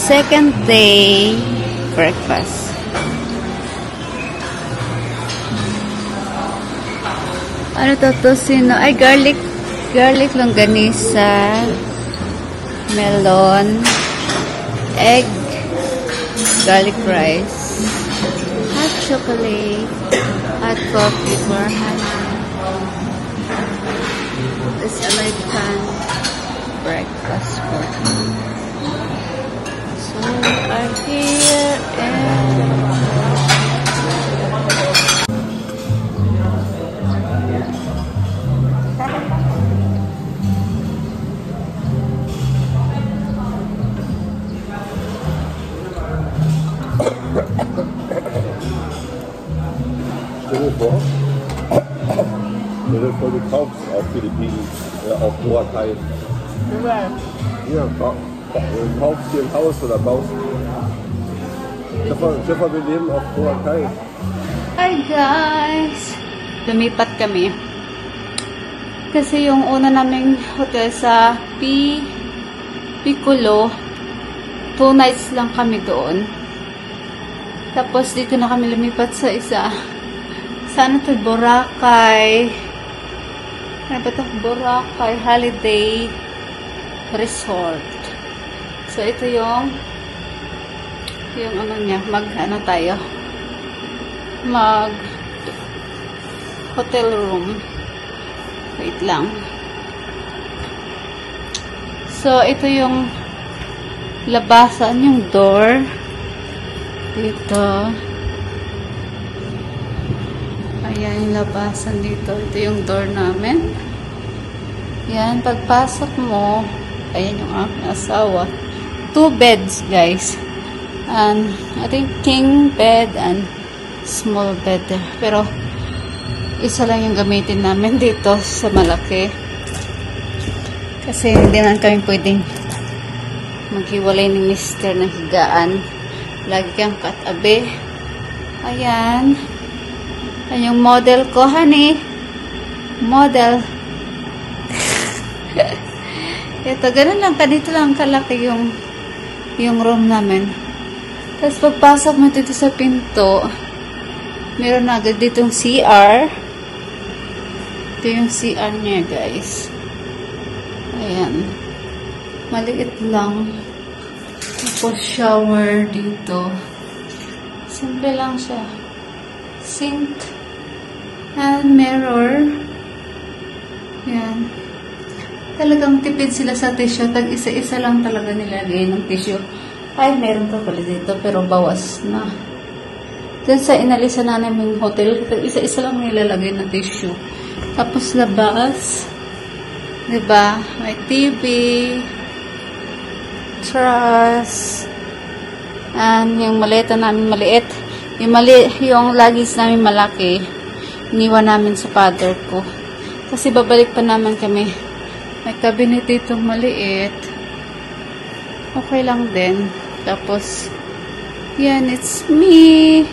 second day breakfast. Ano to? Tosino? Ay, garlic longganisa, melon, egg, garlic rice, hot chocolate, hot coffee for husband. This American breakfast for him. So we are here and Stell dir vor, du kaufst auf Philippinen, auf Boracay. Ja, kaufst dir ein Haus oder baust. Schiffer, wir leben auf Boracay. hi guys! Lumipat kami. Kasi yung una naming hotel sa Piccolo, 2 nights lang kami doon. Tapos dito na kami lumipat sa isa. Sana to Boracay. Ano ba ito? Boracay Holiday Resort. So ito yung ano niya, ano tayo? Hotel room. Wait lang. So ito yung labasan, yung door. Dito. Ayan yung labasan dito. Ito yung door namin. Yan, pagpasok mo, ayan yung aking asawa. 2 beds, guys. And, I think king bed and small bed. Pero, isa lang yung gamitin namin dito sa malaki. Kasi, hindi man kami pwedeng maghiwalay ni Mr. na higaan. Lagi kang katabi. Ayan. Ayan yung model ko, honey. Model. Ito, ganun lang. Dito lang kalaki yung room namin. Tapos pagpasok mo dito sa pinto, meron na agad ditong CR. Ito yung CR niya, guys. Ayan. Maliit lang. Tapos shower dito. Simple lang siya. Sink. And mirror. Yan. Talagang tipid sila sa tissue. Tag isa-isa lang talaga nilagay ng tissue. Ay, meron pa pala dito. Pero bawas na. Dun sa inalisan na namin hotel, tag isa-isa lang nilalagay ng tissue. Tapos labas. Diba? May TV. Truss. And yung maleta namin maliit. Yung luggage namin malaki. Iniwan namin sa father ko. Kasi babalik pa naman kami. May cabinet dito maliit. Okay lang din. Tapos, yan, it's me.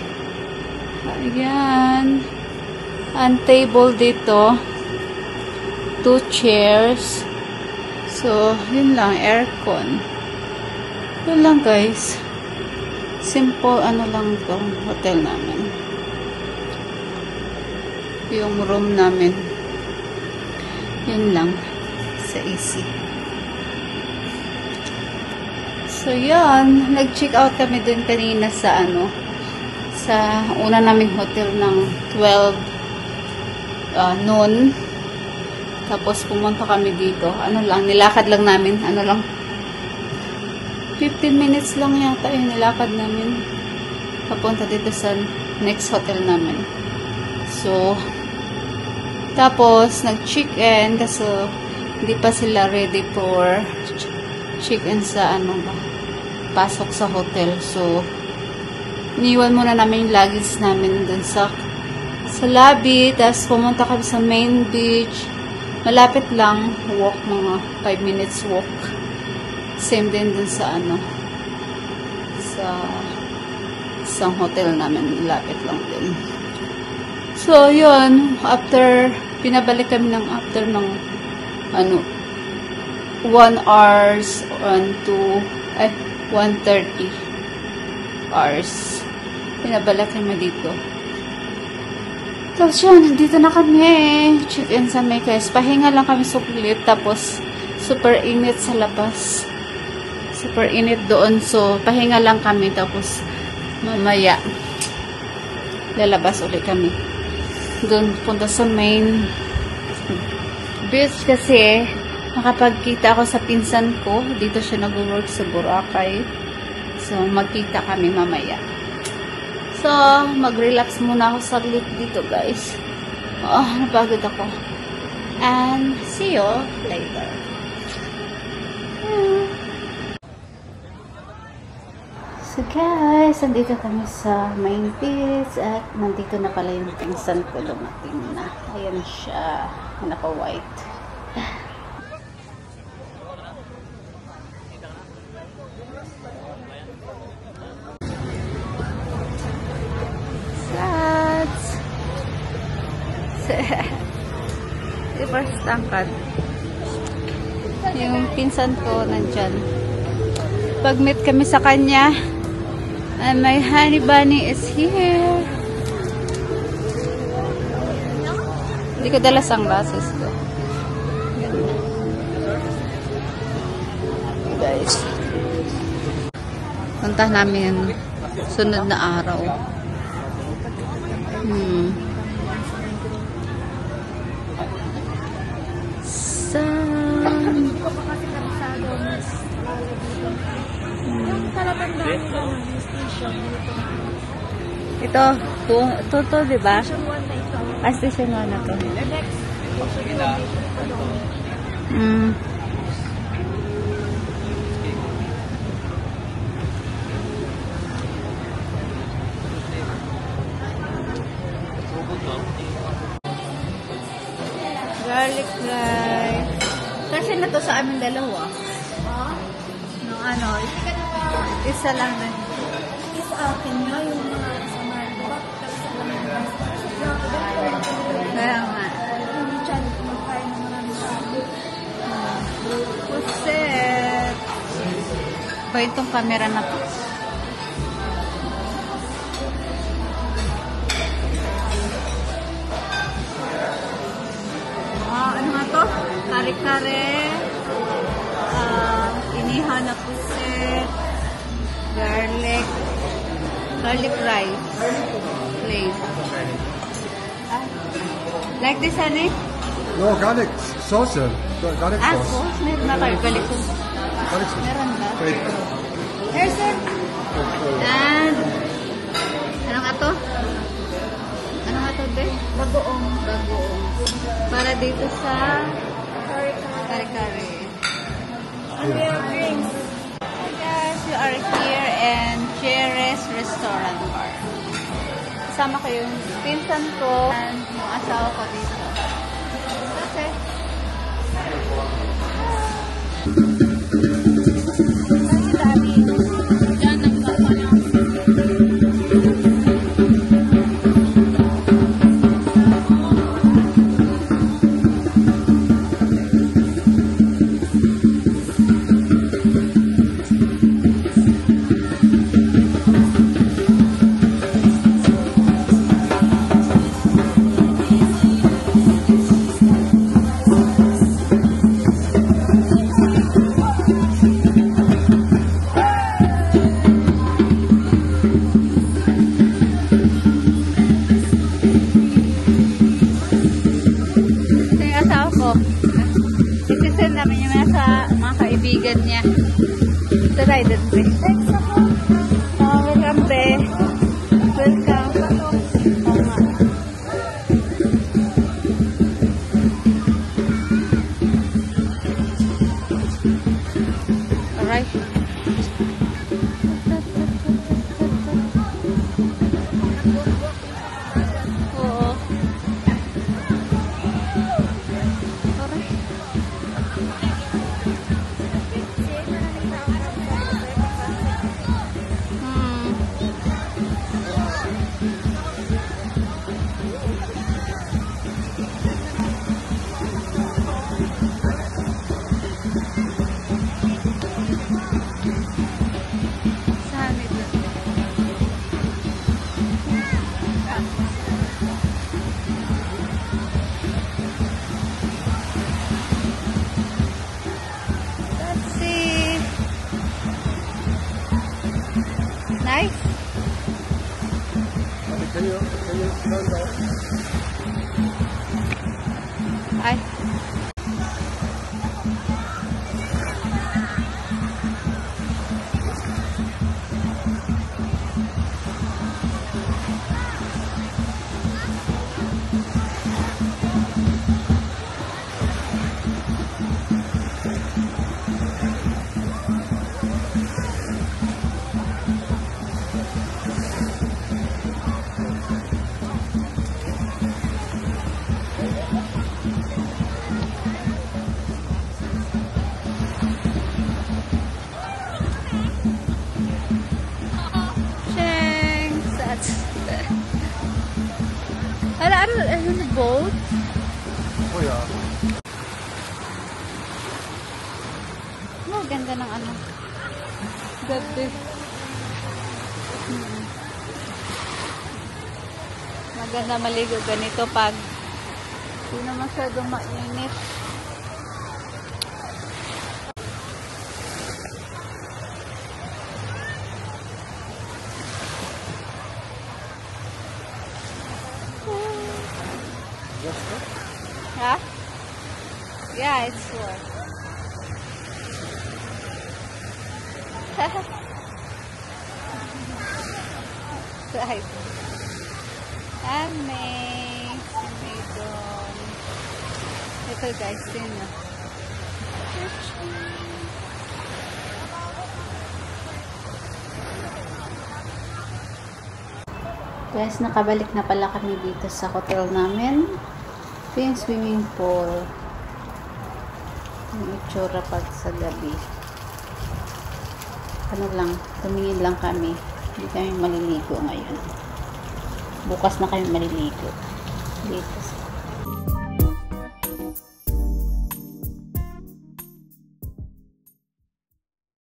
Ayan. And table dito. 2 chairs. So, yun lang. Aircon. Yun lang, guys. Simple, ano lang itong hotel namin. Yung room namin. Yun lang. Sa AC. So, yun. Nag-check out kami dun kanina sa sa una naming hotel ng 12 noon. Tapos, pumunta kami dito. Nilakad lang namin. 15 minutes lang yata yung nilakad namin. Papunta dito sa next hotel namin. So, tapos, nag-check-in. Kasi, hindi pa sila ready for check-in sa pasok sa hotel. So, iniwan muna namin yung luggage namin dun sa lobby. Tapos, pumunta kami sa main beach. Malapit lang. Walk, mga 5 minutes walk. Same din dun sa sa isang hotel namin. Lapit lang din. So, yun. Pinabalik kami after ng 1 hours and 2 1:30 hours. Pinabalik kami dito. Tapos yun, nandito na kami. Check-in sa Maykes. Pahinga lang kami suplit. Tapos, super init sa labas. Super init doon. So, pahinga lang kami. Tapos, mamaya, lalabas ulit kami. Doon, punta sa main beach kasi, nakapagkita ako sa pinsan ko. Dito siya nag-work sa Boracay. So, magkita kami mamaya. So, mag-relax muna ako saglit dito, guys. Napagod ako. And, see you later. So, guys, nandito kami sa main beach at nandito na pala yung pinsan ko dumating na. Ayan siya. Naka-white. Super tangkad. Yung pinsan ko nandyan. Pag-meet kami sa kanya, and my honey bunny is here. Hindi ko dala sunglasses ko. Guys. Punta namin sunod na araw. Ito, to, diba? Station 1 na to. Garlic rice. Kasi na to sa amin dalawa. Nung ano, isa lang na. Is akin nga yung mga kasama. Kaya nga. Hindi siya kumakain ng marami siya. Puset. Ba itong camera na to? Ano nga to? Kare-kare. Inihaw na puset. Garlic rice. Plain. Like this, honey? No, garlic sauce. Garlic sauce. Sauce? Meron na kayo. Garlic sauce. Garlic sauce. Meron ba? Wait. Here, sir. And, ano nga to? Ano nga to, be? Bagoong. Bagoong. Para dito sa kare-kare. And we have drinks. Hi guys, we are here in Jerez Restaurant Bar. Kasama ko yung pinsan ko and yung asawa ko dito. Okay. Kaibigan niya. Ito na, ito na. Thanks ako. Welcome, be. Welcome. Oo nga. Alright. Oo. Alright. you turn off? Ay. Ano na boat? Oh yeah. Oh, ganda ng ano. Ganda. Maganda maligo ganito pag hindi na masyadong mainit. Huh? Yeah, it's short. Right. Amazing. Ito guys, yun na. Guys, nakabalik na pala kami dito sa hotel namin. Ito yung swimming pool. Yung itsura pag sa gabi. Ano lang, tumingin lang kami. Hindi kami maliligo ngayon. Bukas na kami maliligo. Dito sa